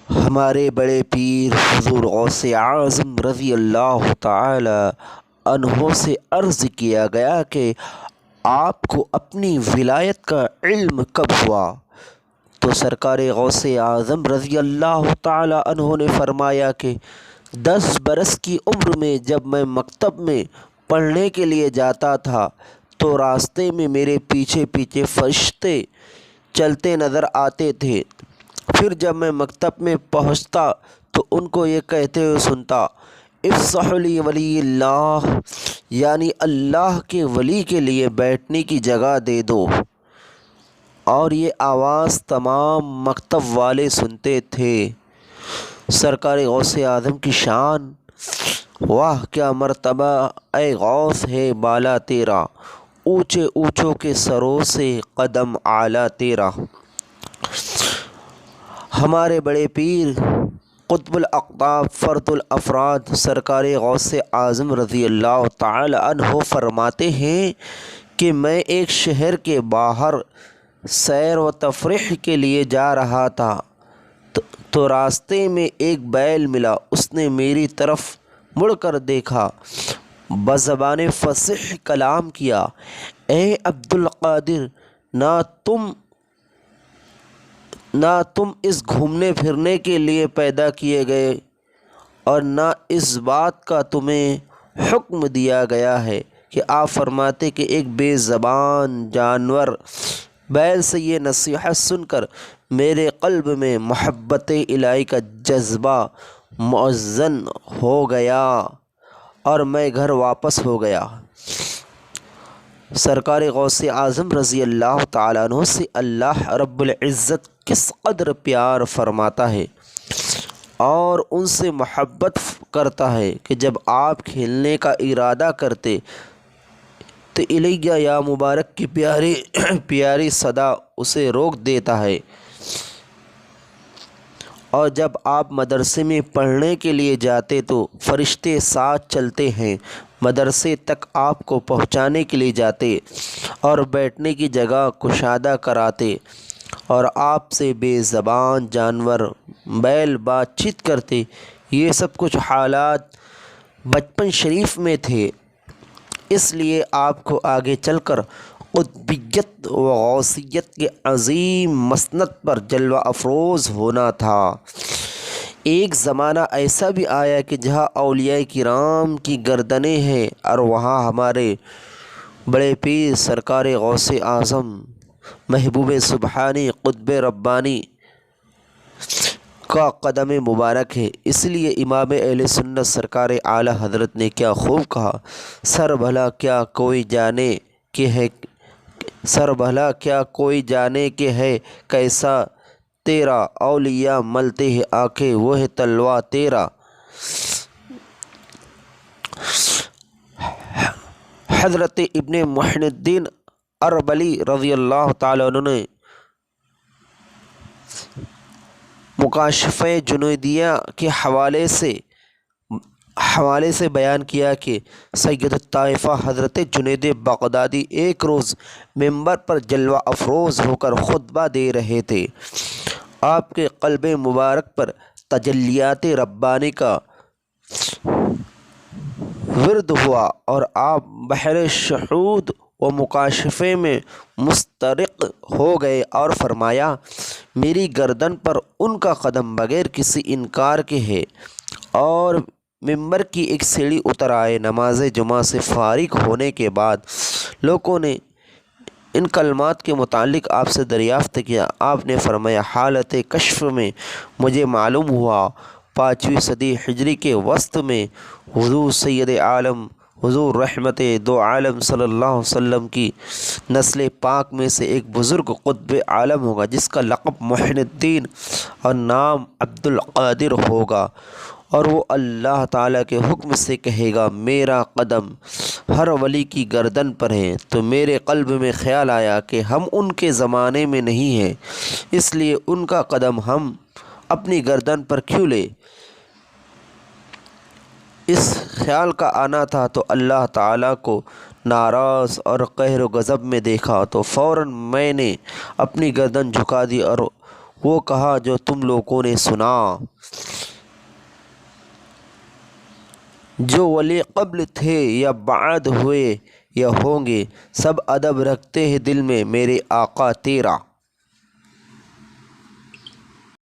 ہمارے بڑے پیر حضور غوث اعظم رضی اللہ تعالی عنہ سے عرض کیا گیا کہ آپ کو اپنی ولایت کا علم کب ہوا؟ تو سرکار غوث اعظم رضی اللہ تعالی عنہ نے فرمایا کہ 10 برس کی عمر میں جب میں مکتب میں پڑھنے کے لیے جاتا تھا تو راستے میں میرے پیچھے پیچھے فرشتے چلتے نظر آتے تھے۔ پھر جب میں مکتب میں پہنچتا تو ان کو یہ کہتے ہوئے سنتا، افصح لی ولی اللہ، یعنی اللہ کے ولی کے لیے بیٹھنے کی جگہ دے دو، اور یہ آواز تمام مکتب والے سنتے تھے۔ سرکار غوث اعظم کی شان، واہ کیا مرتبہ اے غوث ہے بالا تیرا، اونچے اونچوں کے سروں سے قدم اعلیٰ تیرا۔ ہمارے بڑے پیر قطب الاقطاب فرد الافراد سرکار غوث اعظم رضی اللہ تعالی عنہ فرماتے ہیں کہ میں ایک شہر کے باہر سیر و تفریح کے لیے جا رہا تھا تو راستے میں ایک بیل ملا۔ اس نے میری طرف مڑ کر دیکھا، بزبان فصیح کلام کیا، اے عبد القادر، نہ تم اس گھومنے پھرنے کے لیے پیدا کیے گئے اور نہ اس بات کا تمہیں حکم دیا گیا ہے کہ آپ فرماتے کہ ایک بے زبان جانور بیل سے یہ نصیحت سن کر میرے قلب میں محبت الہی کا جذبہ مؤذن ہو گیا اور میں گھر واپس ہو گیا۔ سرکار غوث اعظم رضی اللہ تعالیٰ عنہ سے اللہ رب العزت کس قدر پیار فرماتا ہے اور ان سے محبت کرتا ہے کہ جب آپ کھیلنے کا ارادہ کرتے تو الیہ یا مبارک کی پیاری صدا اسے روک دیتا ہے، اور جب آپ مدرسے میں پڑھنے کے لیے جاتے تو فرشتے ساتھ چلتے ہیں، مدرسے تک آپ کو پہنچانے کے لیے جاتے اور بیٹھنے کی جگہ کشادہ کراتے، اور آپ سے بے زبان جانور بیل بات چیت کرتے۔ یہ سب کچھ حالات بچپن شریف میں تھے، اس لیے آپ کو آگے چل کر قطبیت و غوثیت کے عظیم مسند پر جلوہ افروز ہونا تھا۔ ایک زمانہ ایسا بھی آیا کہ جہاں اولیاء کرام کی گردنیں ہیں اور وہاں ہمارے بڑے پیر سرکار غوث اعظم محبوب سبحانی قطب ربانی کا قدم مبارک ہے۔ اس لیے امام اہل سنت سرکار اعلیٰ حضرت نے کیا خوب کہا، سر بھلا کیا کوئی جانے کہ ہے کیسا تیرا، اولیاء ملتے ہیں آنکھیں وہ ہے تلوہ تیرا۔ حضرت ابن محی الدین اربلی رضی اللہ تعالیٰ عنہ نے مکاشفہ جنیدیہ کے حوالے سے بیان کیا کہ سید الطائفہ حضرت جنید بغدادی ایک روز ممبر پر جلوہ افروز ہو کر خطبہ دے رہے تھے۔ آپ کے قلب مبارک پر تجلیات ربانی کا ورد ہوا اور آپ بحر شہود و مکاشفے میں مستغرق ہو گئے اور فرمایا، میری گردن پر ان کا قدم بغیر کسی انکار کے ہے، اور ممبر کی ایک سیڑھی اتر آئے۔ نماز جمعہ سے فارغ ہونے کے بعد لوگوں نے ان کلمات کے متعلق آپ سے دریافت کیا۔ آپ نے فرمایا، حالت کشف میں مجھے معلوم ہوا 5ویں صدی ہجری کے وسط میں حضور سید عالم حضور رحمت دو عالم صلی اللہ علیہ وسلم کی نسل پاک میں سے ایک بزرگ قطب عالم ہوگا جس کا لقب محی الدین اور نام عبد القادر ہوگا، اور وہ اللہ تعالیٰ کے حکم سے کہے گا، میرا قدم ہر ولی کی گردن پر ہے۔ تو میرے قلب میں خیال آیا کہ ہم ان کے زمانے میں نہیں ہیں، اس لیے ان کا قدم ہم اپنی گردن پر کیوں لیں؟ اس خیال کا آنا تھا تو اللہ تعالیٰ کو ناراض اور قہر و غضب میں دیکھا تو فوراً میں نے اپنی گردن جھکا دی اور وہ کہا جو تم لوگوں نے سنا۔ جو ولی قبل تھے یا بعد ہوئے یا ہوں گے، سب ادب رکھتے ہیں دل میں میرے آقا تیرا۔